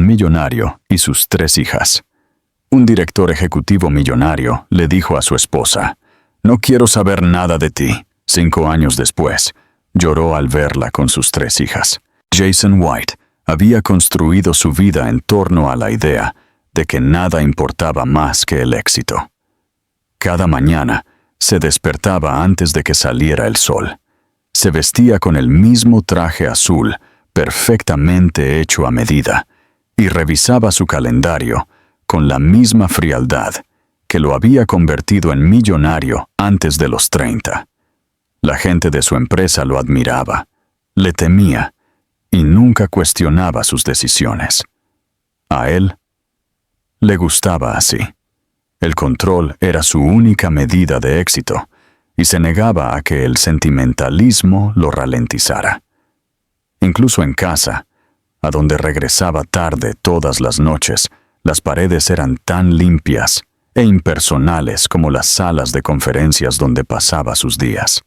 un millonario y sus 3 hijas. Un director ejecutivo millonario le dijo a su esposa: «No quiero saber nada de ti». 5 años después, lloró al verla con sus 3 hijas. Jason White había construido su vida en torno a la idea de que nada importaba más que el éxito. Cada mañana se despertaba antes de que saliera el sol. Se vestía con el mismo traje azul, perfectamente hecho a medida, y revisaba su calendario con la misma frialdad que lo había convertido en millonario antes de los 30. La gente de su empresa lo admiraba, le temía y nunca cuestionaba sus decisiones. A él le gustaba así. El control era su única medida de éxito y se negaba a que el sentimentalismo lo ralentizara. Incluso en casa, a donde regresaba tarde todas las noches, las paredes eran tan limpias e impersonales como las salas de conferencias donde pasaba sus días.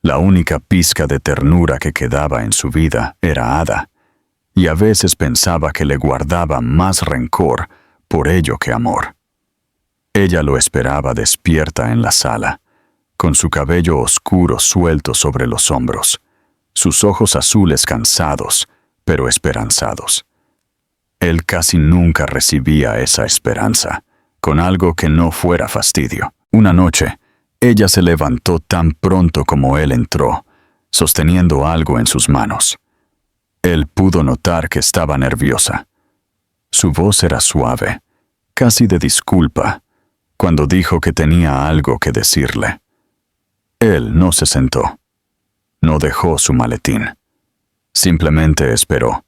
La única pizca de ternura que quedaba en su vida era Ada, y a veces pensaba que le guardaba más rencor por ello que amor. Ella lo esperaba despierta en la sala, con su cabello oscuro suelto sobre los hombros, sus ojos azules cansados, pero esperanzados. Él casi nunca recibía esa esperanza, con algo que no fuera fastidio. Una noche, ella se levantó tan pronto como él entró, sosteniendo algo en sus manos. Él pudo notar que estaba nerviosa. Su voz era suave, casi de disculpa, cuando dijo que tenía algo que decirle. Él no se sentó. No dejó su maletín. Simplemente esperó,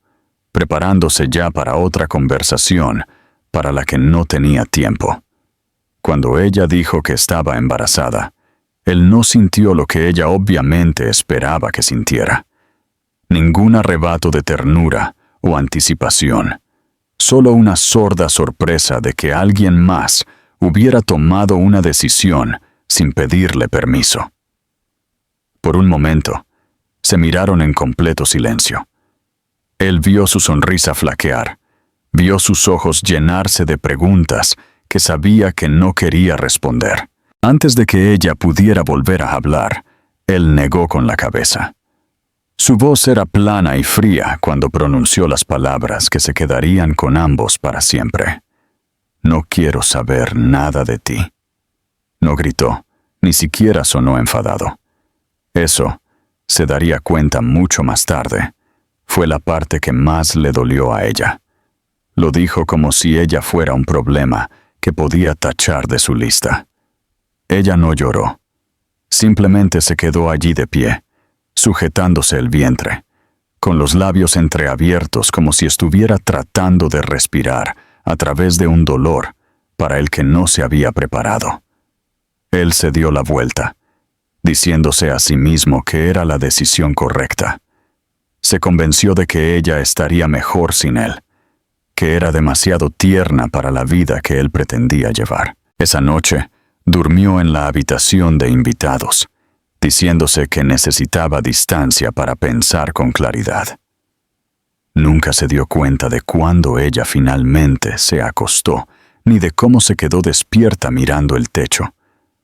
preparándose ya para otra conversación para la que no tenía tiempo. Cuando ella dijo que estaba embarazada, él no sintió lo que ella obviamente esperaba que sintiera. Ningún arrebato de ternura o anticipación, solo una sorda sorpresa de que alguien más hubiera tomado una decisión sin pedirle permiso. Por un momento, se miraron en completo silencio. Él vio su sonrisa flaquear, vio sus ojos llenarse de preguntas que sabía que no quería responder. Antes de que ella pudiera volver a hablar, él negó con la cabeza. Su voz era plana y fría cuando pronunció las palabras que se quedarían con ambos para siempre. «No quiero saber nada de ti». No gritó, ni siquiera sonó enfadado. Eso, se daría cuenta mucho más tarde, fue la parte que más le dolió a ella. Lo dijo como si ella fuera un problema que podía tachar de su lista. Ella no lloró. Simplemente se quedó allí de pie, sujetándose el vientre, con los labios entreabiertos como si estuviera tratando de respirar a través de un dolor para el que no se había preparado. Él se dio la vuelta, diciéndose a sí mismo que era la decisión correcta. Se convenció de que ella estaría mejor sin él, que era demasiado tierna para la vida que él pretendía llevar. Esa noche, durmió en la habitación de invitados, diciéndose que necesitaba distancia para pensar con claridad. Nunca se dio cuenta de cuándo ella finalmente se acostó, ni de cómo se quedó despierta mirando el techo,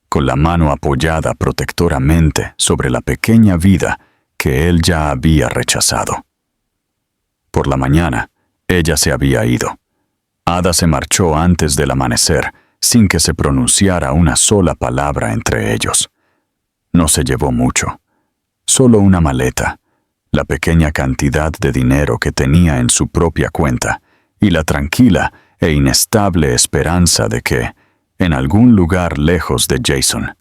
con la mano apoyada protectoramente sobre la pequeña vida que él ya había rechazado. Por la mañana, ella se había ido. Ada se marchó antes del amanecer, sin que se pronunciara una sola palabra entre ellos. No se llevó mucho, solo una maleta, la pequeña cantidad de dinero que tenía en su propia cuenta y la tranquila e inestable esperanza de que, en algún lugar lejos de Jason,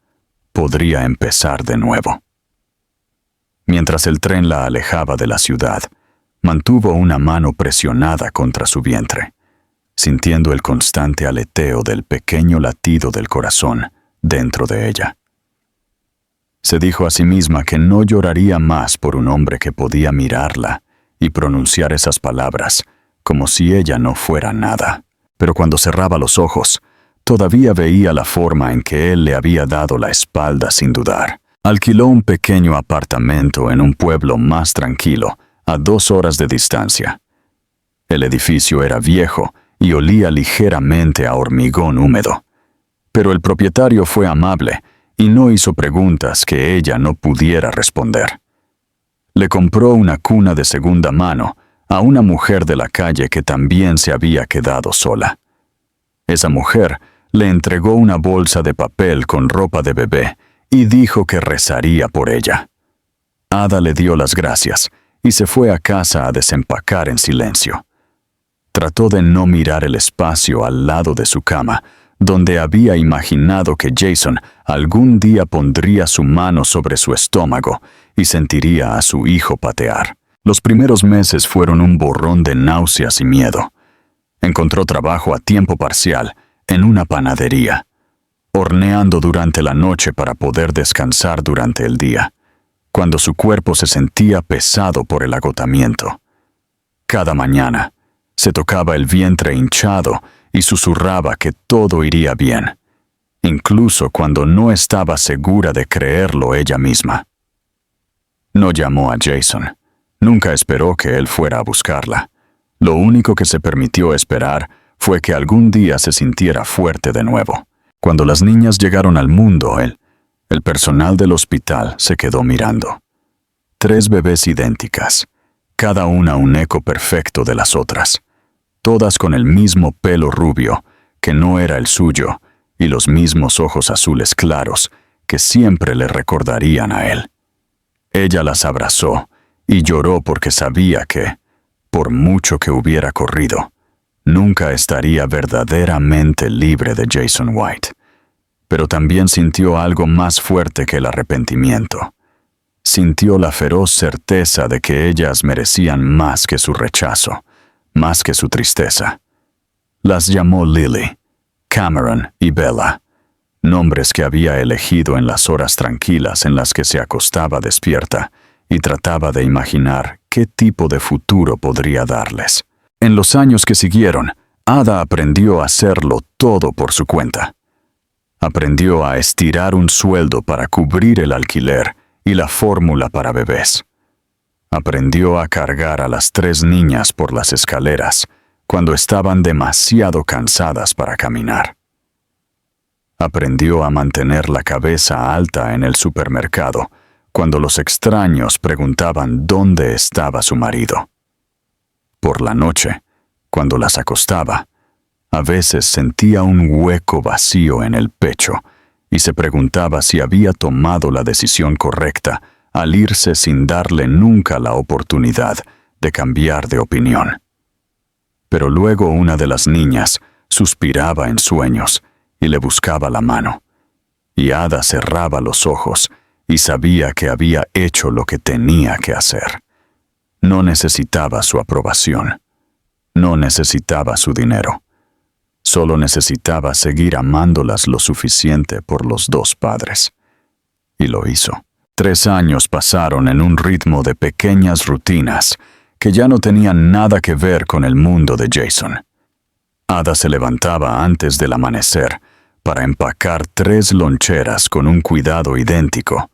podría empezar de nuevo. Mientras el tren la alejaba de la ciudad, mantuvo una mano presionada contra su vientre, sintiendo el constante aleteo del pequeño latido del corazón dentro de ella. Se dijo a sí misma que no lloraría más por un hombre que podía mirarla y pronunciar esas palabras como si ella no fuera nada. Pero cuando cerraba los ojos, todavía veía la forma en que él le había dado la espalda sin dudar. Alquiló un pequeño apartamento en un pueblo más tranquilo, a 2 horas de distancia. El edificio era viejo y olía ligeramente a hormigón húmedo. Pero el propietario fue amable y no hizo preguntas que ella no pudiera responder. Le compró una cuna de segunda mano a una mujer de la calle que también se había quedado sola. Esa mujer le entregó una bolsa de papel con ropa de bebé y dijo que rezaría por ella. Ada le dio las gracias y se fue a casa a desempacar en silencio. Trató de no mirar el espacio al lado de su cama, donde había imaginado que Jason algún día pondría su mano sobre su estómago y sentiría a su hijo patear. Los primeros meses fueron un borrón de náuseas y miedo. Encontró trabajo a tiempo parcial en una panadería, horneando durante la noche para poder descansar durante el día, cuando su cuerpo se sentía pesado por el agotamiento. Cada mañana se tocaba el vientre hinchado y susurraba que todo iría bien, incluso cuando no estaba segura de creerlo ella misma. No llamó a Jason. Nunca esperó que él fuera a buscarla. Lo único que se permitió esperar fue que algún día se sintiera fuerte de nuevo. Cuando las niñas llegaron al mundo, el personal del hospital se quedó mirando. 3 bebés idénticas, cada una un eco perfecto de las otras, todas con el mismo pelo rubio, que no era el suyo, y los mismos ojos azules claros, que siempre le recordarían a él. Ella las abrazó y lloró porque sabía que, por mucho que hubiera corrido, nunca estaría verdaderamente libre de Jason White. Pero también sintió algo más fuerte que el arrepentimiento. Sintió la feroz certeza de que ellas merecían más que su rechazo, más que su tristeza. Las llamó Lily, Cameron y Bella, nombres que había elegido en las horas tranquilas en las que se acostaba despierta y trataba de imaginar qué tipo de futuro podría darles. En los años que siguieron, Ada aprendió a hacerlo todo por su cuenta. Aprendió a estirar un sueldo para cubrir el alquiler y la fórmula para bebés. Aprendió a cargar a las 3 niñas por las escaleras cuando estaban demasiado cansadas para caminar. Aprendió a mantener la cabeza alta en el supermercado cuando los extraños preguntaban dónde estaba su marido. Por la noche, cuando las acostaba, a veces sentía un hueco vacío en el pecho y se preguntaba si había tomado la decisión correcta al irse sin darle nunca la oportunidad de cambiar de opinión. Pero luego una de las niñas suspiraba en sueños y le buscaba la mano, y Ada cerraba los ojos y sabía que había hecho lo que tenía que hacer. No necesitaba su aprobación. No necesitaba su dinero. Solo necesitaba seguir amándolas lo suficiente por los 2 padres. Y lo hizo. 3 años pasaron en un ritmo de pequeñas rutinas que ya no tenían nada que ver con el mundo de Jason. Ada se levantaba antes del amanecer para empacar 3 loncheras con un cuidado idéntico,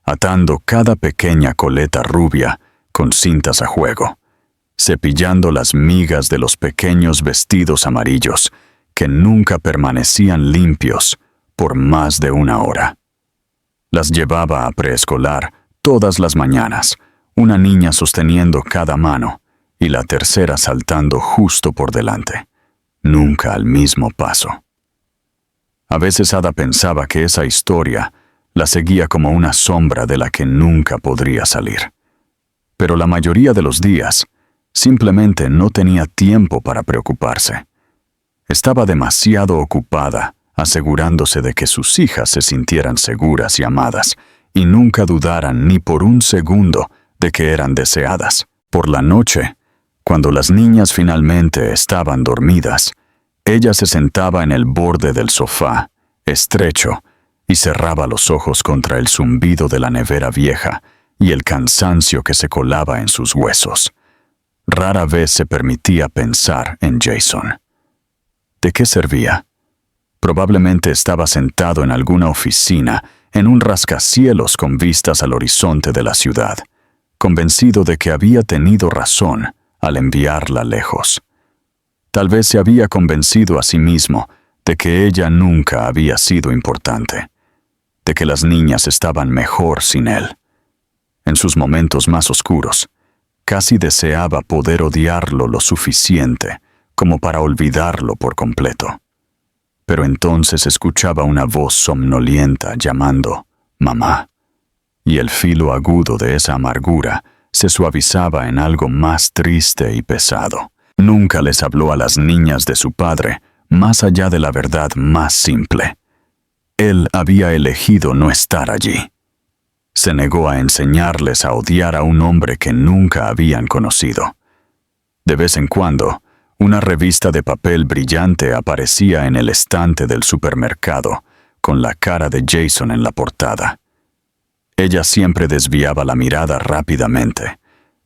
atando cada pequeña coleta rubia con cintas a juego, cepillando las migas de los pequeños vestidos amarillos que nunca permanecían limpios por más de 1 hora. Las llevaba a preescolar todas las mañanas, una niña sosteniendo cada mano y la tercera saltando justo por delante, nunca al mismo paso. A veces Ada pensaba que esa historia la seguía como una sombra de la que nunca podría salir. Pero la mayoría de los días, simplemente no tenía tiempo para preocuparse. Estaba demasiado ocupada asegurándose de que sus hijas se sintieran seguras y amadas y nunca dudaran ni por un segundo de que eran deseadas. Por la noche, cuando las niñas finalmente estaban dormidas, ella se sentaba en el borde del sofá, estrecho, y cerraba los ojos contra el zumbido de la nevera vieja y el cansancio que se colaba en sus huesos. Rara vez se permitía pensar en Jason. ¿De qué servía? Probablemente estaba sentado en alguna oficina, en un rascacielos con vistas al horizonte de la ciudad, convencido de que había tenido razón al enviarla lejos. Tal vez se había convencido a sí mismo de que ella nunca había sido importante, de que las niñas estaban mejor sin él. En sus momentos más oscuros, casi deseaba poder odiarlo lo suficiente como para olvidarlo por completo. Pero entonces escuchaba una voz somnolienta llamando «mamá», y el filo agudo de esa amargura se suavizaba en algo más triste y pesado. Nunca les habló a las niñas de su padre, más allá de la verdad más simple. Él había elegido no estar allí. Se negó a enseñarles a odiar a un hombre que nunca habían conocido. De vez en cuando, una revista de papel brillante aparecía en el estante del supermercado, con la cara de Jason en la portada. Ella siempre desviaba la mirada rápidamente,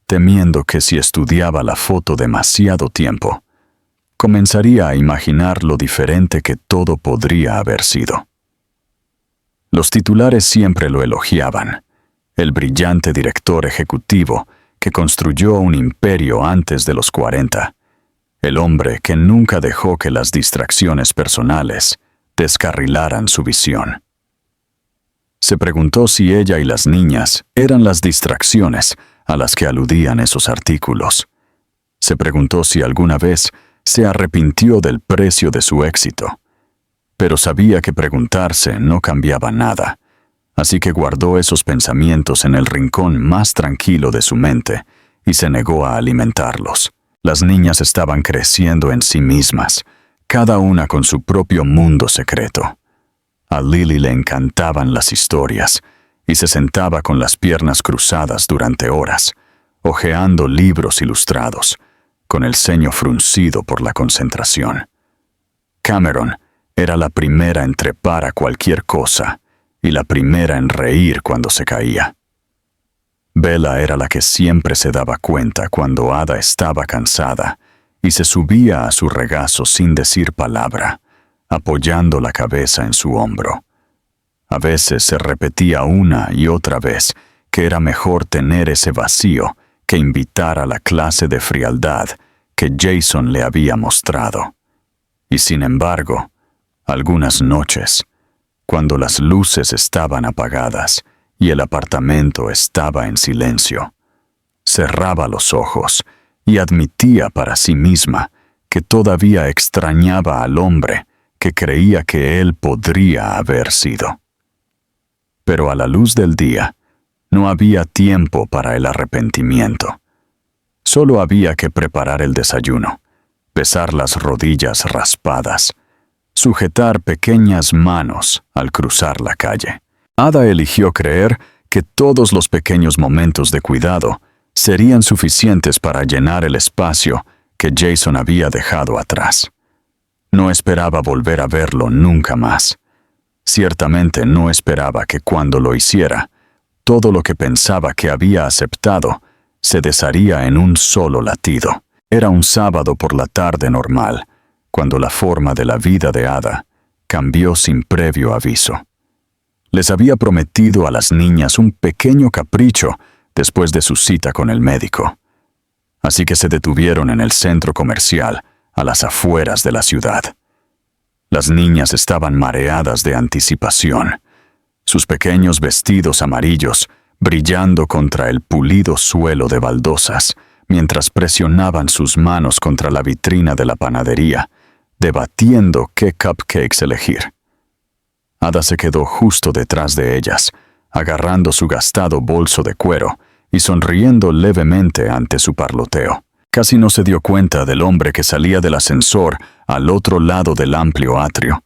temiendo que si estudiaba la foto demasiado tiempo, comenzaría a imaginar lo diferente que todo podría haber sido. Los titulares siempre lo elogiaban, el brillante director ejecutivo que construyó un imperio antes de los 40, el hombre que nunca dejó que las distracciones personales descarrilaran su visión. Se preguntó si ella y las niñas eran las distracciones a las que aludían esos artículos. Se preguntó si alguna vez se arrepintió del precio de su éxito. Pero sabía que preguntarse no cambiaba nada, así que guardó esos pensamientos en el rincón más tranquilo de su mente y se negó a alimentarlos. Las niñas estaban creciendo en sí mismas, cada una con su propio mundo secreto. A Lily le encantaban las historias y se sentaba con las piernas cruzadas durante horas, hojeando libros ilustrados, con el ceño fruncido por la concentración. Cameron era la primera en trepar a cualquier cosa y la primera en reír cuando se caía. Bella era la que siempre se daba cuenta cuando Ada estaba cansada y se subía a su regazo sin decir palabra, apoyando la cabeza en su hombro. A veces se repetía una y otra vez que era mejor tener ese vacío que invitar a la clase de frialdad que Jason le había mostrado. Y sin embargo, algunas noches, cuando las luces estaban apagadas y el apartamento estaba en silencio, cerraba los ojos y admitía para sí misma que todavía extrañaba al hombre que creía que él podría haber sido. Pero a la luz del día, no había tiempo para el arrepentimiento. Solo había que preparar el desayuno, besar las rodillas raspadas, sujetar pequeñas manos al cruzar la calle. Ada eligió creer que todos los pequeños momentos de cuidado serían suficientes para llenar el espacio que Jason había dejado atrás. No esperaba volver a verlo nunca más. Ciertamente no esperaba que cuando lo hiciera, todo lo que pensaba que había aceptado se desharía en un solo latido. Era un sábado por la tarde normal, cuando la forma de la vida de Ada cambió sin previo aviso. Les había prometido a las niñas un pequeño capricho después de su cita con el médico. Así que se detuvieron en el centro comercial, a las afueras de la ciudad. Las niñas estaban mareadas de anticipación, sus pequeños vestidos amarillos brillando contra el pulido suelo de baldosas, mientras presionaban sus manos contra la vitrina de la panadería, debatiendo qué cupcakes elegir. Ada se quedó justo detrás de ellas, agarrando su gastado bolso de cuero y sonriendo levemente ante su parloteo. Casi no se dio cuenta del hombre que salía del ascensor al otro lado del amplio atrio.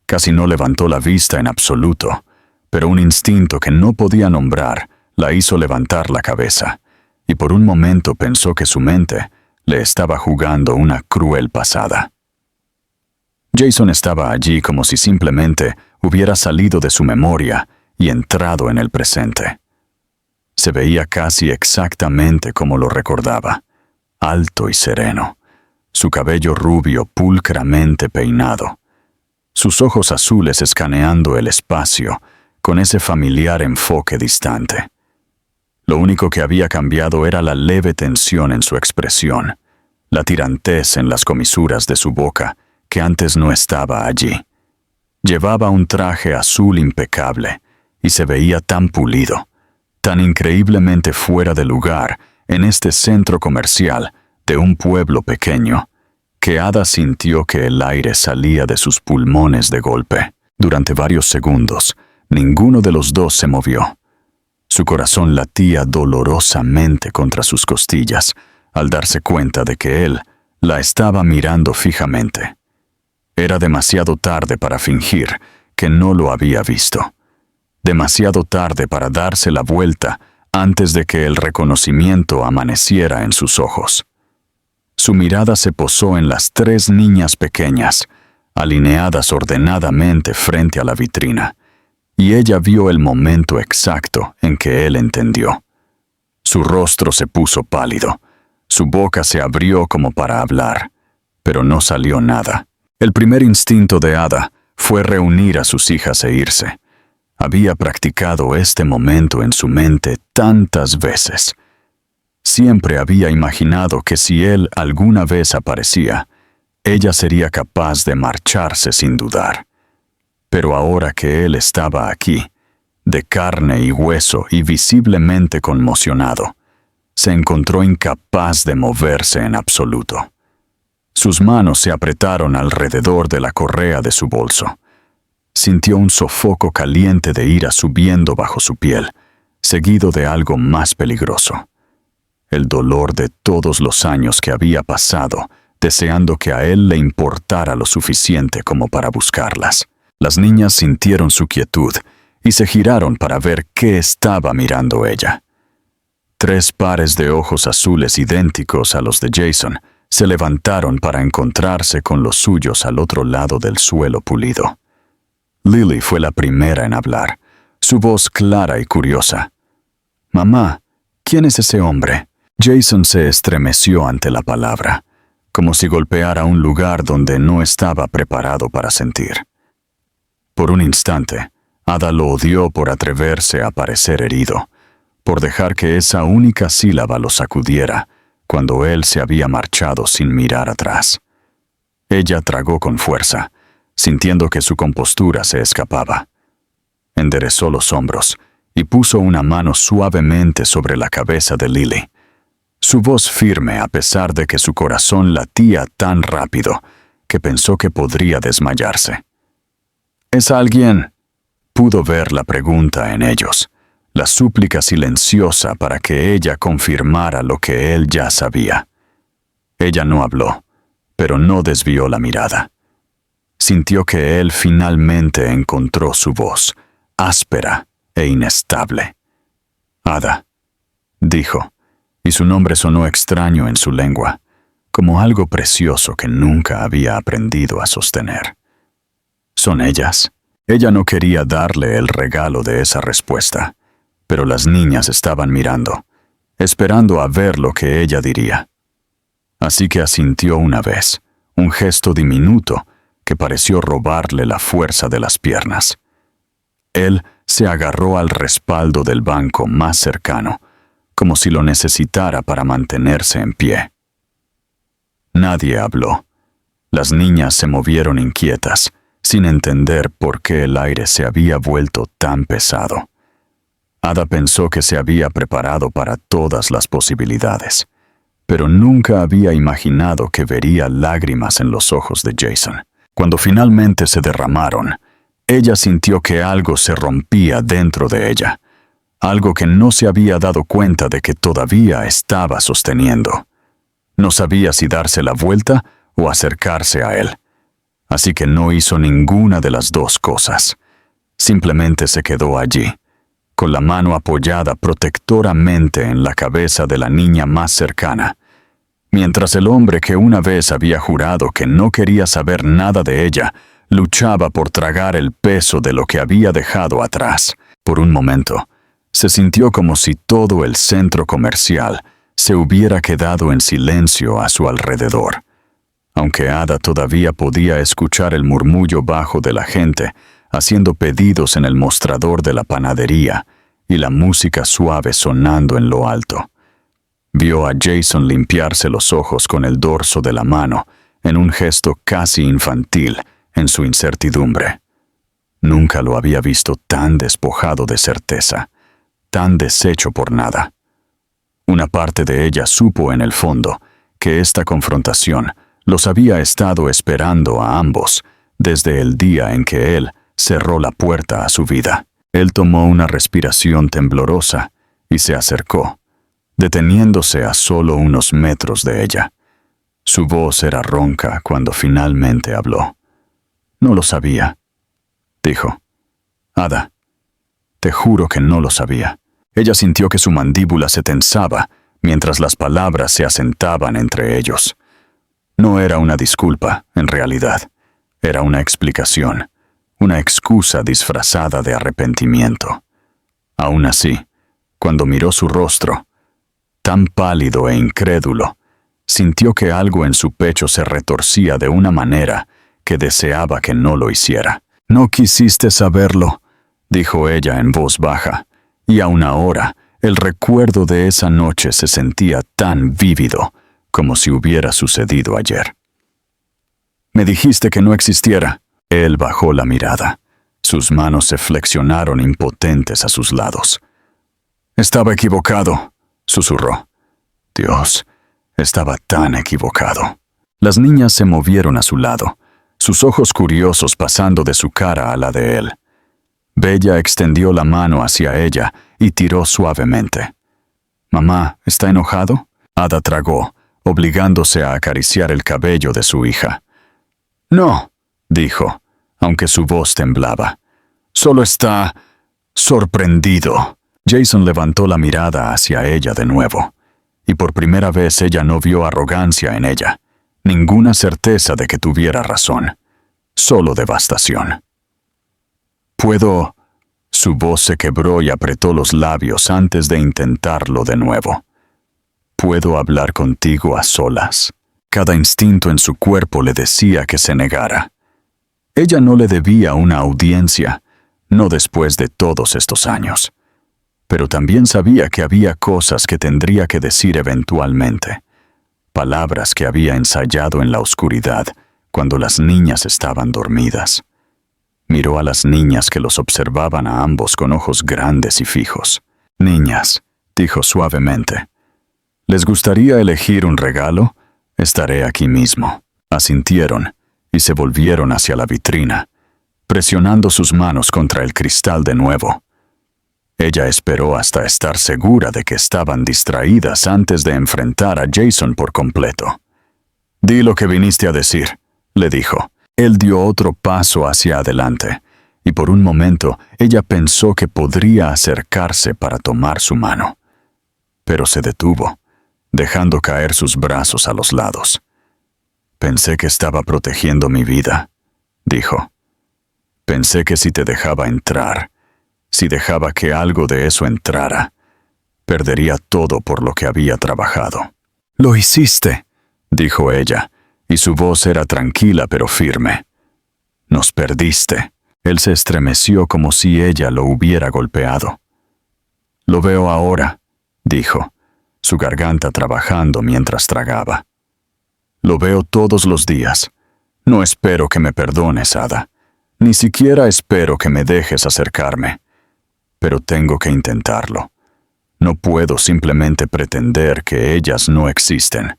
Casi no levantó la vista en absoluto, pero un instinto que no podía nombrar la hizo levantar la cabeza, y por un momento pensó que su mente le estaba jugando una cruel pasada. Jason estaba allí como si simplemente hubiera salido de su memoria y entrado en el presente. Se veía casi exactamente como lo recordaba, alto y sereno, su cabello rubio pulcramente peinado, sus ojos azules escaneando el espacio con ese familiar enfoque distante. Lo único que había cambiado era la leve tensión en su expresión, la tirantez en las comisuras de su boca, que antes no estaba allí. Llevaba un traje azul impecable y se veía tan pulido, tan increíblemente fuera de lugar en este centro comercial de un pueblo pequeño, que Ada sintió que el aire salía de sus pulmones de golpe. Durante varios segundos, ninguno de los dos se movió. Su corazón latía dolorosamente contra sus costillas al darse cuenta de que él la estaba mirando fijamente. Era demasiado tarde para fingir que no lo había visto. Demasiado tarde para darse la vuelta antes de que el reconocimiento amaneciera en sus ojos. Su mirada se posó en las 3 niñas pequeñas, alineadas ordenadamente frente a la vitrina, y ella vio el momento exacto en que él entendió. Su rostro se puso pálido, su boca se abrió como para hablar, pero no salió nada. El primer instinto de Ada fue reunir a sus hijas e irse. Había practicado este momento en su mente tantas veces. Siempre había imaginado que si él alguna vez aparecía, ella sería capaz de marcharse sin dudar. Pero ahora que él estaba aquí, de carne y hueso y visiblemente conmocionado, se encontró incapaz de moverse en absoluto. Sus manos se apretaron alrededor de la correa de su bolso. Sintió un sofoco caliente de ira subiendo bajo su piel, seguido de algo más peligroso. El dolor de todos los años que había pasado, deseando que a él le importara lo suficiente como para buscarlas. Las niñas sintieron su quietud y se giraron para ver qué estaba mirando ella. 3 pares de ojos azules idénticos a los de Jason se levantaron para encontrarse con los suyos al otro lado del suelo pulido. Lily fue la primera en hablar, su voz clara y curiosa. «Mamá, ¿quién es ese hombre?» Jason se estremeció ante la palabra, como si golpeara un lugar donde no estaba preparado para sentir. Por un instante, Ada lo odió por atreverse a parecer herido, por dejar que esa única sílaba lo sacudiera cuando él se había marchado sin mirar atrás. Ella tragó con fuerza, sintiendo que su compostura se escapaba. Enderezó los hombros y puso una mano suavemente sobre la cabeza de Lily. Su voz firme a pesar de que su corazón latía tan rápido que pensó que podría desmayarse. «¿Es alguien?» Pudo ver la pregunta en ellos, la súplica silenciosa para que ella confirmara lo que él ya sabía. Ella no habló, pero no desvió la mirada. Sintió que él finalmente encontró su voz, áspera e inestable. «Ada», dijo, y su nombre sonó extraño en su lengua, como algo precioso que nunca había aprendido a sostener. «¿Son ellas?» Ella no quería darle el regalo de esa respuesta, pero las niñas estaban mirando, esperando a ver lo que ella diría. Así que asintió una vez, un gesto diminuto que pareció robarle la fuerza de las piernas. Él se agarró al respaldo del banco más cercano, como si lo necesitara para mantenerse en pie. Nadie habló. Las niñas se movieron inquietas, sin entender por qué el aire se había vuelto tan pesado. Ada pensó que se había preparado para todas las posibilidades, pero nunca había imaginado que vería lágrimas en los ojos de Jason. Cuando finalmente se derramaron, ella sintió que algo se rompía dentro de ella, algo que no se había dado cuenta de que todavía estaba sosteniendo. No sabía si darse la vuelta o acercarse a él. Así que no hizo ninguna de las dos cosas. Simplemente se quedó allí, con la mano apoyada protectoramente en la cabeza de la niña más cercana, mientras el hombre que una vez había jurado que no quería saber nada de ella, luchaba por tragar el peso de lo que había dejado atrás. Por un momento, se sintió como si todo el centro comercial se hubiera quedado en silencio a su alrededor. Aunque Ada todavía podía escuchar el murmullo bajo de la gente haciendo pedidos en el mostrador de la panadería, y la música suave sonando en lo alto. Vio a Jason limpiarse los ojos con el dorso de la mano, en un gesto casi infantil en su incertidumbre. Nunca lo había visto tan despojado de certeza, tan deshecho por nada. Una parte de ella supo en el fondo que esta confrontación los había estado esperando a ambos desde el día en que él cerró la puerta a su vida. Él tomó una respiración temblorosa y se acercó, deteniéndose a solo unos metros de ella. Su voz era ronca cuando finalmente habló. «No lo sabía», dijo. «Ada, te juro que no lo sabía». Ella sintió que su mandíbula se tensaba mientras las palabras se asentaban entre ellos. No era una disculpa, en realidad. Era una explicación, una excusa disfrazada de arrepentimiento. Aún así, cuando miró su rostro, tan pálido e incrédulo, sintió que algo en su pecho se retorcía de una manera que deseaba que no lo hiciera. «No quisiste saberlo», dijo ella en voz baja, y aún ahora el recuerdo de esa noche se sentía tan vívido como si hubiera sucedido ayer. «Me dijiste que no existiera». Él bajó la mirada. Sus manos se flexionaron impotentes a sus lados. «Estaba equivocado», susurró. Dios, estaba tan equivocado. Las niñas se movieron a su lado, sus ojos curiosos pasando de su cara a la de él. Bella extendió la mano hacia ella y tiró suavemente. «Mamá, ¿está enojado?» Ada tragó, obligándose a acariciar el cabello de su hija. «No», dijo, aunque su voz temblaba. «Solo está sorprendido». Jason levantó la mirada hacia ella de nuevo, y por primera vez ella no vio arrogancia en ella, ninguna certeza de que tuviera razón, solo devastación. «¿Puedo...» Su voz se quebró y apretó los labios antes de intentarlo de nuevo. «¿Puedo hablar contigo a solas?» Cada instinto en su cuerpo le decía que se negara. Ella no le debía una audiencia, no después de todos estos años. Pero también sabía que había cosas que tendría que decir eventualmente, palabras que había ensayado en la oscuridad cuando las niñas estaban dormidas. Miró a las niñas que los observaban a ambos con ojos grandes y fijos. «Niñas», dijo suavemente, «¿les gustaría elegir un regalo? Estaré aquí mismo». Asintieron y se volvieron hacia la vitrina, presionando sus manos contra el cristal de nuevo. Ella esperó hasta estar segura de que estaban distraídas antes de enfrentar a Jason por completo. «Di lo que viniste a decir», le dijo. Él dio otro paso hacia adelante, y por un momento ella pensó que podría acercarse para tomar su mano. Pero se detuvo, dejando caer sus brazos a los lados. «Pensé que estaba protegiendo mi vida», dijo. «Pensé que si te dejaba entrar, si dejaba que algo de eso entrara, perdería todo por lo que había trabajado». «Lo hiciste», dijo ella, y su voz era tranquila pero firme. «Nos perdiste». Él se estremeció como si ella lo hubiera golpeado. «Lo veo ahora», dijo, su garganta trabajando mientras tragaba. «Lo veo todos los días. No espero que me perdones, Ada. Ni siquiera espero que me dejes acercarme. Pero tengo que intentarlo. No puedo simplemente pretender que ellas no existen,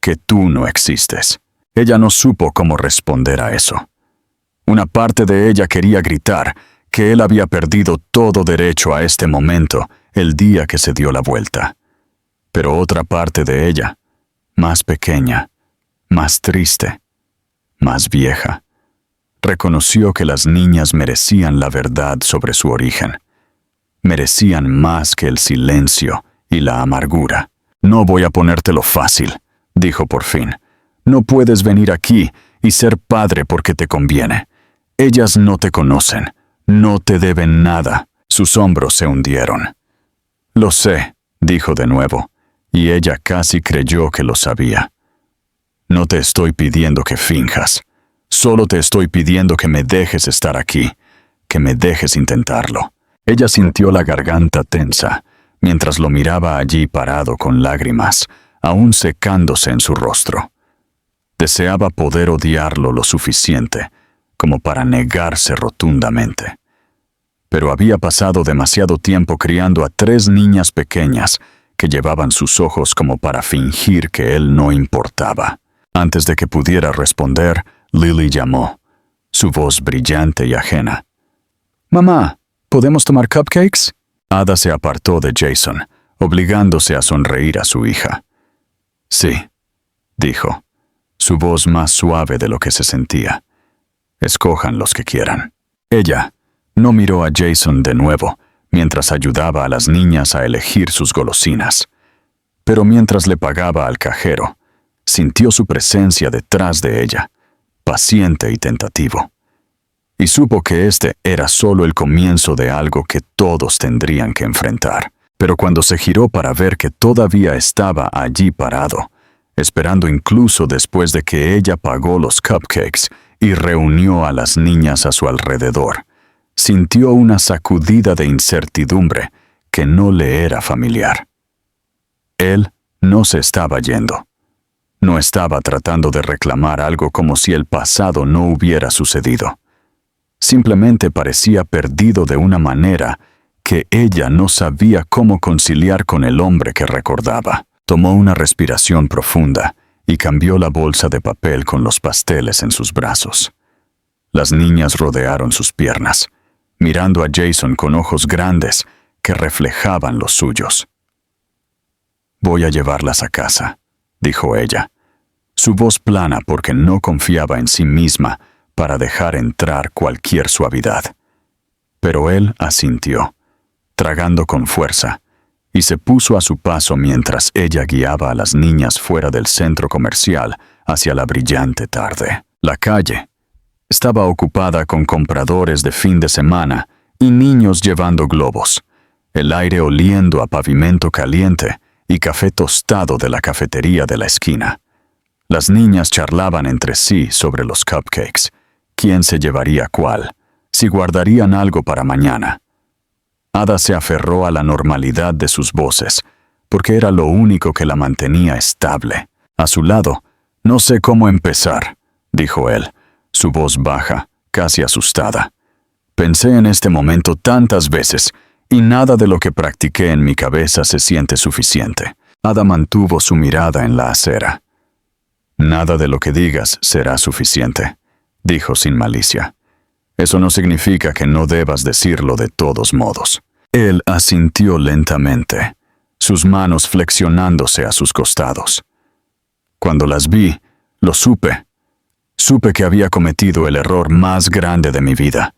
que tú no existes». Ella no supo cómo responder a eso. Una parte de ella quería gritar que él había perdido todo derecho a este momento el día que se dio la vuelta. Pero otra parte de ella, más pequeña, más triste, más vieja, reconoció que las niñas merecían la verdad sobre su origen. Merecían más que el silencio y la amargura. «No voy a ponértelo fácil», dijo por fin. «No puedes venir aquí y ser padre porque te conviene. Ellas no te conocen, no te deben nada». Sus hombros se hundieron. «Lo sé», dijo de nuevo, y ella casi creyó que lo sabía. «No te estoy pidiendo que finjas. Solo te estoy pidiendo que me dejes estar aquí, que me dejes intentarlo». Ella sintió la garganta tensa, mientras lo miraba allí parado con lágrimas, aún secándose en su rostro. Deseaba poder odiarlo lo suficiente como para negarse rotundamente. Pero había pasado demasiado tiempo criando a 3 niñas pequeñas que llevaban sus ojos como para fingir que él no importaba. Antes de que pudiera responder, Lily llamó, su voz brillante y ajena. «Mamá, ¿podemos tomar cupcakes?» Ada se apartó de Jason, obligándose a sonreír a su hija. «Sí», dijo, su voz más suave de lo que se sentía. «Escojan los que quieran». Ella no miró a Jason de nuevo, mientras ayudaba a las niñas a elegir sus golosinas. Pero mientras le pagaba al cajero, sintió su presencia detrás de ella, paciente y tentativo. Y supo que este era solo el comienzo de algo que todos tendrían que enfrentar. Pero cuando se giró para ver que todavía estaba allí parado, esperando incluso después de que ella pagó los cupcakes y reunió a las niñas a su alrededor, sintió una sacudida de incertidumbre que no le era familiar. Él no se estaba yendo. No estaba tratando de reclamar algo como si el pasado no hubiera sucedido. Simplemente parecía perdido de una manera que ella no sabía cómo conciliar con el hombre que recordaba. Tomó una respiración profunda y cambió la bolsa de papel con los pasteles en sus brazos. Las niñas rodearon sus piernas, mirando a Jason con ojos grandes que reflejaban los suyos. «Voy a llevarlas a casa», dijo ella, su voz plana porque no confiaba en sí misma para dejar entrar cualquier suavidad. Pero él asintió, tragando con fuerza, y se puso a su paso mientras ella guiaba a las niñas fuera del centro comercial hacia la brillante tarde. La calle estaba ocupada con compradores de fin de semana y niños llevando globos, el aire oliendo a pavimento caliente y café tostado de la cafetería de la esquina. Las niñas charlaban entre sí sobre los cupcakes, quién se llevaría cuál, si guardarían algo para mañana. Ada se aferró a la normalidad de sus voces, porque era lo único que la mantenía estable. A su lado, «No sé cómo empezar», dijo él, su voz baja, casi asustada. «Pensé en este momento tantas veces, y nada de lo que practiqué en mi cabeza se siente suficiente». Ada mantuvo su mirada en la acera. «Nada de lo que digas será suficiente», dijo sin malicia. «Eso no significa que no debas decirlo de todos modos». Él asintió lentamente, sus manos flexionándose a sus costados. «Cuando las vi, lo supe. Supe que había cometido el error más grande de mi vida.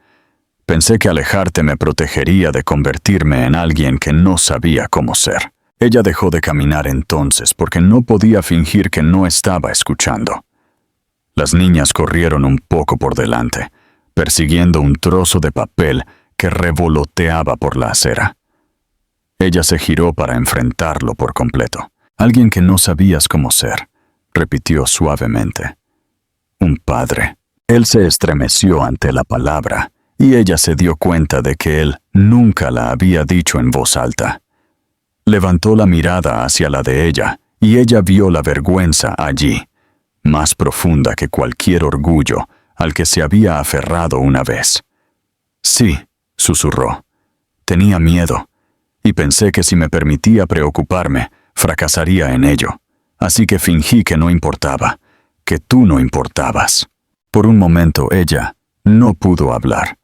Pensé que alejarte me protegería de convertirme en alguien que no sabía cómo ser». Ella dejó de caminar entonces porque no podía fingir que no estaba escuchando. Las niñas corrieron un poco por delante, persiguiendo un trozo de papel que revoloteaba por la acera. Ella se giró para enfrentarlo por completo. «Alguien que no sabías cómo ser», repitió suavemente. «Un padre». Él se estremeció ante la palabra, y ella se dio cuenta de que él nunca la había dicho en voz alta. Levantó la mirada hacia la de ella, y ella vio la vergüenza allí, más profunda que cualquier orgullo al que se había aferrado una vez. «Sí», susurró, «tenía miedo, y pensé que si me permitía preocuparme, fracasaría en ello. Así que fingí que no importaba, que tú no importabas». Por un momento ella no pudo hablar.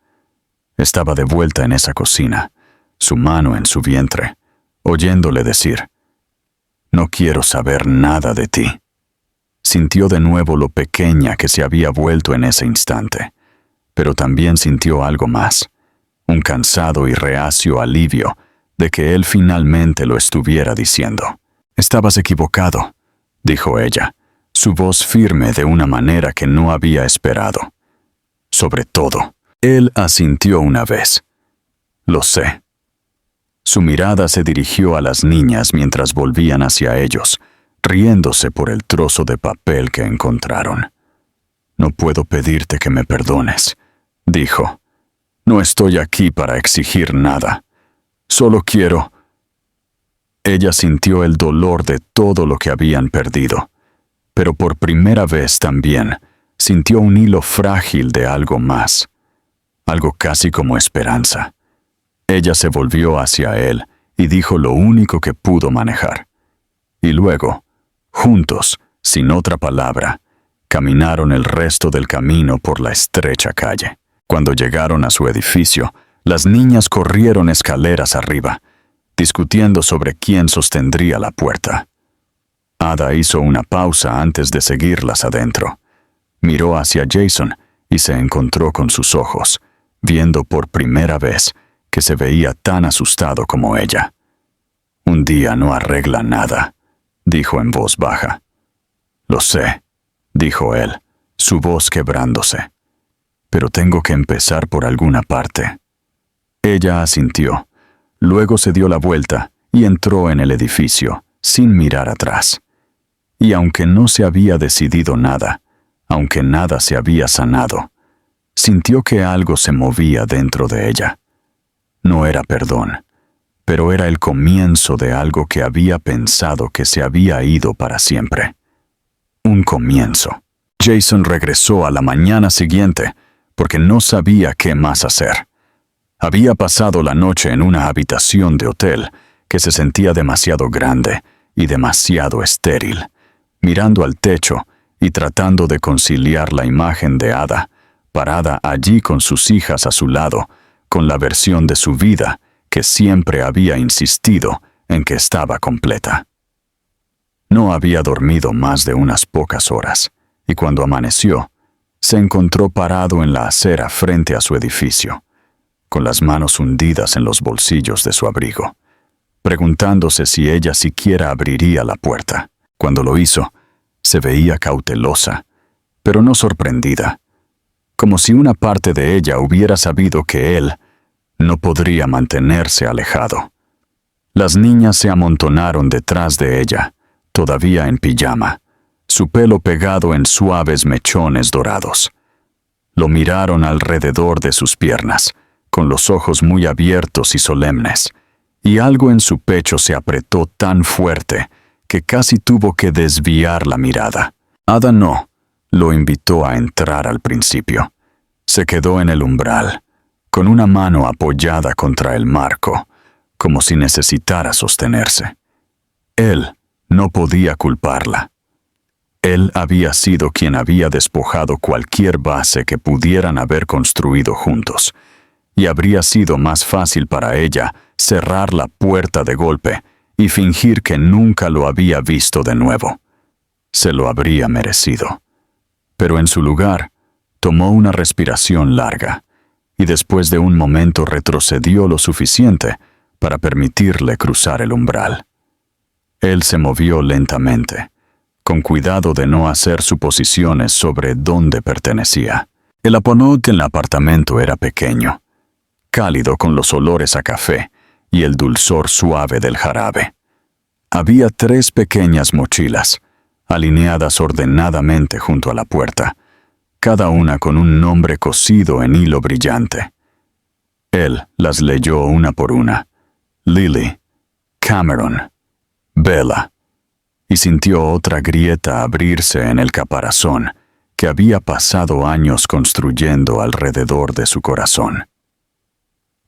Estaba de vuelta en esa cocina, su mano en su vientre, oyéndole decir, «No quiero saber nada de ti». Sintió de nuevo lo pequeña que se había vuelto en ese instante, pero también sintió algo más, un cansado y reacio alivio de que él finalmente lo estuviera diciendo. «Estabas equivocado», dijo ella, su voz firme de una manera que no había esperado. «Sobre todo». Él asintió una vez. «Lo sé». Su mirada se dirigió a las niñas mientras volvían hacia ellos, riéndose por el trozo de papel que encontraron. «No puedo pedirte que me perdones», dijo, No estoy aquí para exigir nada. Solo quiero... Ella sintió el dolor de todo lo que habían perdido, pero por primera vez también sintió un hilo frágil de algo más, algo casi como esperanza. Ella se volvió hacia él y dijo lo único que pudo manejar. Y luego, juntos, sin otra palabra, caminaron el resto del camino por la estrecha calle. Cuando llegaron a su edificio, las niñas corrieron escaleras arriba, discutiendo sobre quién sostendría la puerta. Ada hizo una pausa antes de seguirlas adentro. Miró hacia Jason y se encontró con sus ojos, viendo por primera vez que se veía tan asustado como ella. Un día no arregla nada, dijo en voz baja. Lo sé, dijo él, su voz quebrándose. Pero tengo que empezar por alguna parte. Ella asintió. Luego se dio la vuelta y entró en el edificio, sin mirar atrás. Y aunque no se había decidido nada, aunque nada se había sanado, sintió que algo se movía dentro de ella. No era perdón, pero era el comienzo de algo que había pensado que se había ido para siempre. Un comienzo. Jason regresó a la mañana siguiente porque no sabía qué más hacer. Había pasado la noche en una habitación de hotel que se sentía demasiado grande y demasiado estéril, mirando al techo y tratando de conciliar la imagen de Ada, parada allí con sus hijas a su lado, con la versión de su vida que siempre había insistido en que estaba completa. No había dormido más de unas pocas horas, y cuando amaneció, se encontró parado en la acera frente a su edificio, con las manos hundidas en los bolsillos de su abrigo, preguntándose si ella siquiera abriría la puerta. Cuando lo hizo, se veía cautelosa, pero no sorprendida, como si una parte de ella hubiera sabido que él no podría mantenerse alejado. Las niñas se amontonaron detrás de ella, todavía en pijama, su pelo pegado en suaves mechones dorados. Lo miraron alrededor de sus piernas, con los ojos muy abiertos y solemnes, y algo en su pecho se apretó tan fuerte que casi tuvo que desviar la mirada. Ada no lo invitó a entrar al principio. Se quedó en el umbral, con una mano apoyada contra el marco, como si necesitara sostenerse. Él no podía culparla. Él había sido quien había despojado cualquier base que pudieran haber construido juntos, y habría sido más fácil para ella cerrar la puerta de golpe y fingir que nunca lo había visto de nuevo. Se lo habría merecido. Pero en su lugar, tomó una respiración larga, y después de un momento retrocedió lo suficiente para permitirle cruzar el umbral. Él se movió lentamente, con cuidado de no hacer suposiciones sobre dónde pertenecía. El aponot en el apartamento era pequeño, cálido con los olores a café y el dulzor suave del jarabe. Había 3 pequeñas mochilas, alineadas ordenadamente junto a la puerta, cada una con un nombre cosido en hilo brillante. Él las leyó una por una: Lily, Cameron, Bella, y sintió otra grieta abrirse en el caparazón que había pasado años construyendo alrededor de su corazón.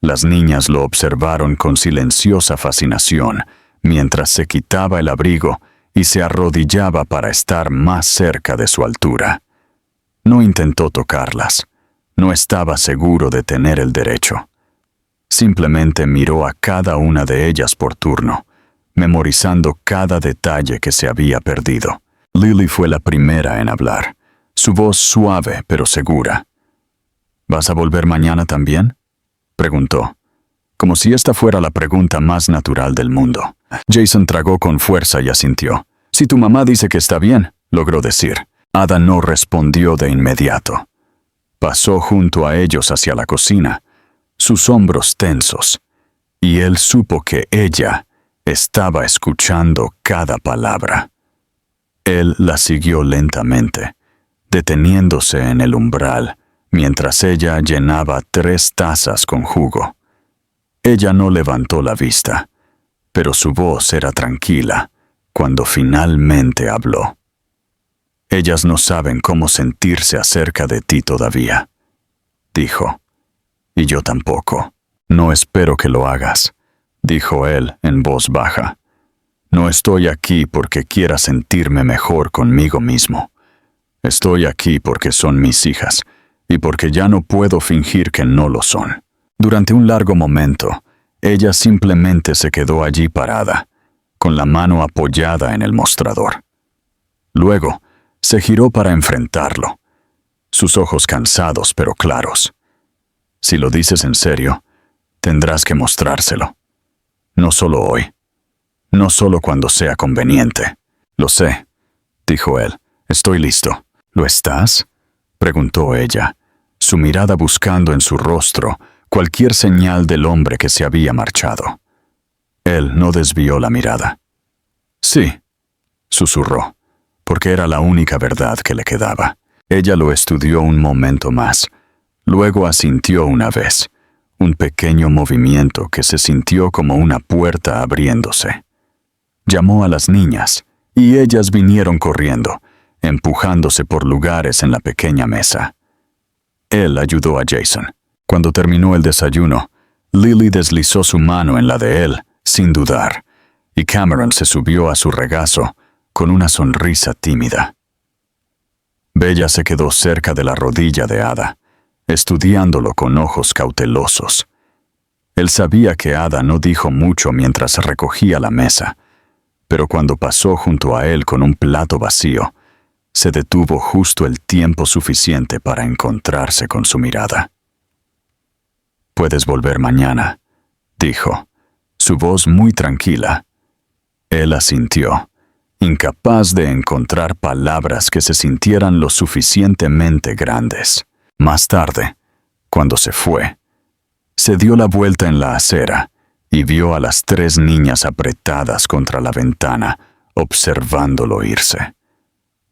Las niñas lo observaron con silenciosa fascinación mientras se quitaba el abrigo y se arrodillaba para estar más cerca de su altura. No intentó tocarlas. No estaba seguro de tener el derecho. Simplemente miró a cada una de ellas por turno, memorizando cada detalle que se había perdido. Lily fue la primera en hablar, su voz suave pero segura. ¿Vas a volver mañana también?, preguntó, como si esta fuera la pregunta más natural del mundo. Jason tragó con fuerza y asintió. Si tu mamá dice que está bien, logró decir. Ada no respondió de inmediato. Pasó junto a ellos hacia la cocina, sus hombros tensos, y él supo que ella estaba escuchando cada palabra. Él la siguió lentamente, deteniéndose en el umbral, mientras ella llenaba 3 tazas con jugo. Ella no levantó la vista, pero su voz era tranquila cuando finalmente habló. «Ellas no saben cómo sentirse acerca de ti todavía», dijo. «Y yo tampoco. No espero que lo hagas», dijo él en voz baja. «No estoy aquí porque quiera sentirme mejor conmigo mismo. Estoy aquí porque son mis hijas y porque ya no puedo fingir que no lo son». Durante un largo momento, ella simplemente se quedó allí parada, con la mano apoyada en el mostrador. Luego, se giró para enfrentarlo, sus ojos cansados pero claros. «Si lo dices en serio, tendrás que mostrárselo. No solo hoy. No solo cuando sea conveniente». «Lo sé», dijo él. «Estoy listo». «¿Lo estás?», preguntó ella, su mirada buscando en su rostro cualquier señal del hombre que se había marchado. Él no desvió la mirada. «Sí», susurró, porque era la única verdad que le quedaba. Ella lo estudió un momento más. Luego asintió una vez, un pequeño movimiento que se sintió como una puerta abriéndose. Llamó a las niñas, y ellas vinieron corriendo, empujándose por lugares en la pequeña mesa. Él ayudó a Jason. Cuando terminó el desayuno, Lily deslizó su mano en la de él, sin dudar, y Cameron se subió a su regazo con una sonrisa tímida. Bella se quedó cerca de la rodilla de Ada, estudiándolo con ojos cautelosos. Él sabía que Ada no dijo mucho mientras recogía la mesa, pero cuando pasó junto a él con un plato vacío, se detuvo justo el tiempo suficiente para encontrarse con su mirada. «Puedes volver mañana», dijo, su voz muy tranquila. Él asintió, incapaz de encontrar palabras que se sintieran lo suficientemente grandes. Más tarde, cuando se fue, se dio la vuelta en la acera y vio a las 3 niñas apretadas contra la ventana, observándolo irse.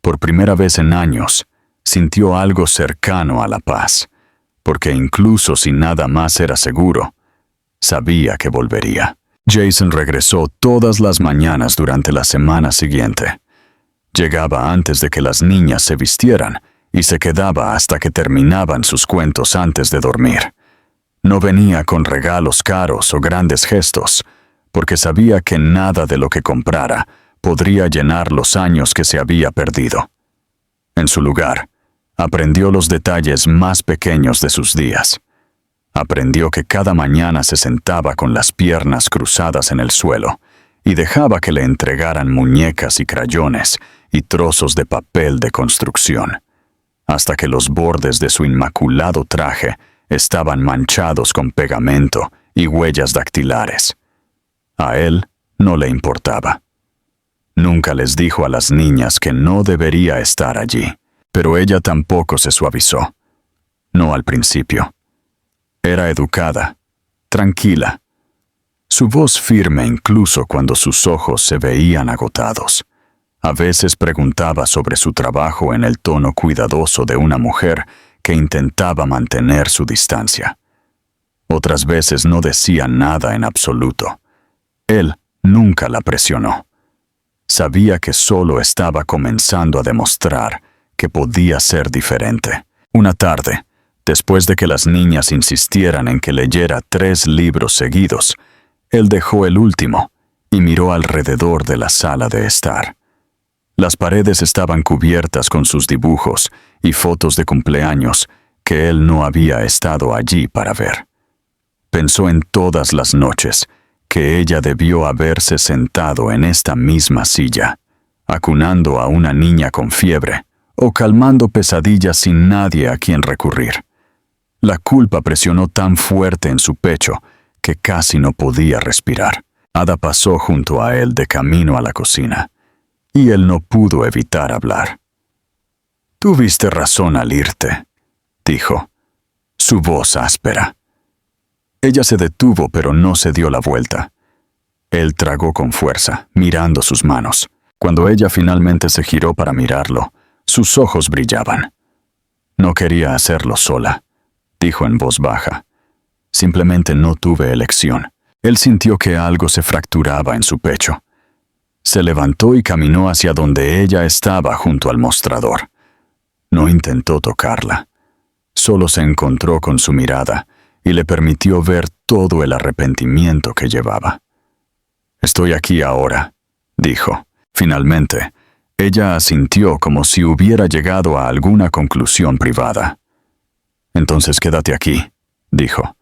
Por primera vez en años, sintió algo cercano a la paz, porque incluso si nada más era seguro, sabía que volvería. Jason regresó todas las mañanas durante la semana siguiente. Llegaba antes de que las niñas se vistieran y se quedaba hasta que terminaban sus cuentos antes de dormir. No venía con regalos caros o grandes gestos, porque sabía que nada de lo que comprara podría llenar los años que se había perdido. En su lugar, aprendió los detalles más pequeños de sus días. Aprendió que cada mañana se sentaba con las piernas cruzadas en el suelo y dejaba que le entregaran muñecas y crayones y trozos de papel de construcción, hasta que los bordes de su inmaculado traje estaban manchados con pegamento y huellas dactilares. A él no le importaba. Nunca les dijo a las niñas que no debería estar allí, pero ella tampoco se suavizó. No al principio. Era educada, tranquila. Su voz firme incluso cuando sus ojos se veían agotados. A veces preguntaba sobre su trabajo en el tono cuidadoso de una mujer que intentaba mantener su distancia. Otras veces no decía nada en absoluto. Él nunca la presionó. Sabía que solo estaba comenzando a demostrar que podía ser diferente. Una tarde, después de que las niñas insistieran en que leyera 3 libros seguidos, él dejó el último y miró alrededor de la sala de estar. Las paredes estaban cubiertas con sus dibujos y fotos de cumpleaños que él no había estado allí para ver. Pensó en todas las noches que ella debió haberse sentado en esta misma silla, acunando a una niña con fiebre o calmando pesadillas sin nadie a quien recurrir. La culpa presionó tan fuerte en su pecho que casi no podía respirar. Ada pasó junto a él de camino a la cocina, y él no pudo evitar hablar. «Tuviste razón al irte», dijo, su voz áspera. Ella se detuvo pero no se dio la vuelta. Él tragó con fuerza, mirando sus manos. Cuando ella finalmente se giró para mirarlo, sus ojos brillaban. No quería hacerlo sola, dijo en voz baja. Simplemente no tuve elección. Él sintió que algo se fracturaba en su pecho. Se levantó y caminó hacia donde ella estaba junto al mostrador. No intentó tocarla. Solo se encontró con su mirada y le permitió ver todo el arrepentimiento que llevaba. «Estoy aquí ahora», dijo. Finalmente, ella asintió como si hubiera llegado a alguna conclusión privada. «Entonces quédate aquí», dijo,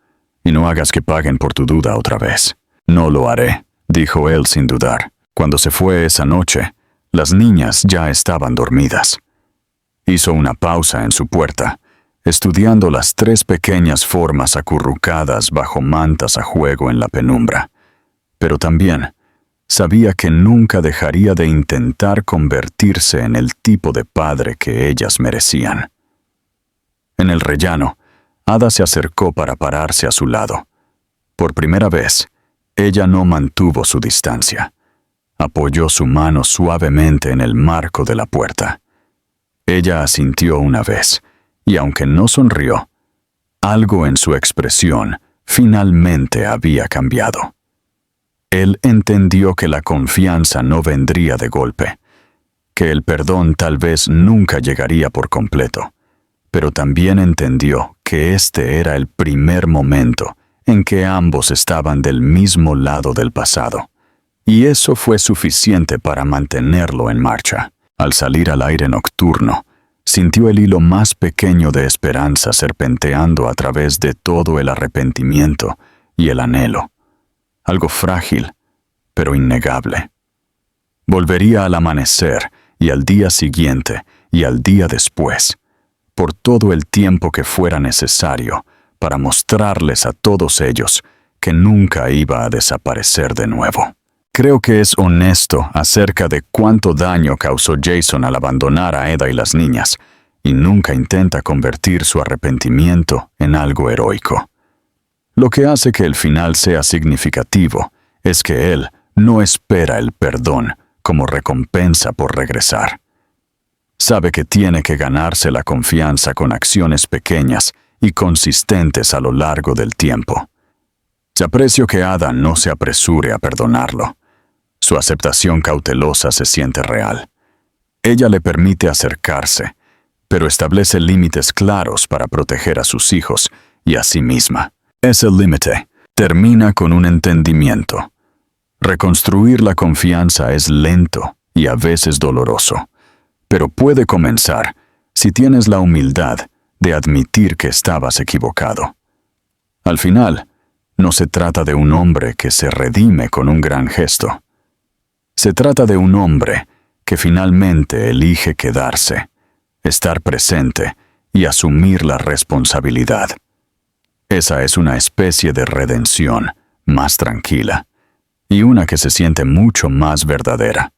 «y no hagas que paguen por tu duda otra vez». «No lo haré», dijo él sin dudar. Cuando se fue esa noche, las niñas ya estaban dormidas. Hizo una pausa en su puerta, estudiando las 3 pequeñas formas acurrucadas bajo mantas a juego en la penumbra. Pero también sabía que nunca dejaría de intentar convertirse en el tipo de padre que ellas merecían. En el rellano, Ada se acercó para pararse a su lado. Por primera vez, ella no mantuvo su distancia. Apoyó su mano suavemente en el marco de la puerta. Ella asintió una vez, y aunque no sonrió, algo en su expresión finalmente había cambiado. Él entendió que la confianza no vendría de golpe, que el perdón tal vez nunca llegaría por completo, pero también entendió que este era el primer momento en que ambos estaban del mismo lado del pasado, y eso fue suficiente para mantenerlo en marcha. Al salir al aire nocturno, sintió el hilo más pequeño de esperanza serpenteando a través de todo el arrepentimiento y el anhelo. Algo frágil, pero innegable. Volvería al amanecer y al día siguiente y al día después, por todo el tiempo que fuera necesario para mostrarles a todos ellos que nunca iba a desaparecer de nuevo. Creo que es honesto acerca de cuánto daño causó Jason al abandonar a Ada y las niñas, y nunca intenta convertir su arrepentimiento en algo heroico. Lo que hace que el final sea significativo es que él no espera el perdón como recompensa por regresar. Sabe que tiene que ganarse la confianza con acciones pequeñas y consistentes a lo largo del tiempo. Se aprecia que Ada no se apresure a perdonarlo. Su aceptación cautelosa se siente real. Ella le permite acercarse, pero establece límites claros para proteger a sus hijos y a sí misma. Ese límite termina con un entendimiento. Reconstruir la confianza es lento y a veces doloroso, pero puede comenzar si tienes la humildad de admitir que estabas equivocado. Al final, no se trata de un hombre que se redime con un gran gesto. Se trata de un hombre que finalmente elige quedarse, estar presente y asumir la responsabilidad. Esa es una especie de redención más tranquila y una que se siente mucho más verdadera.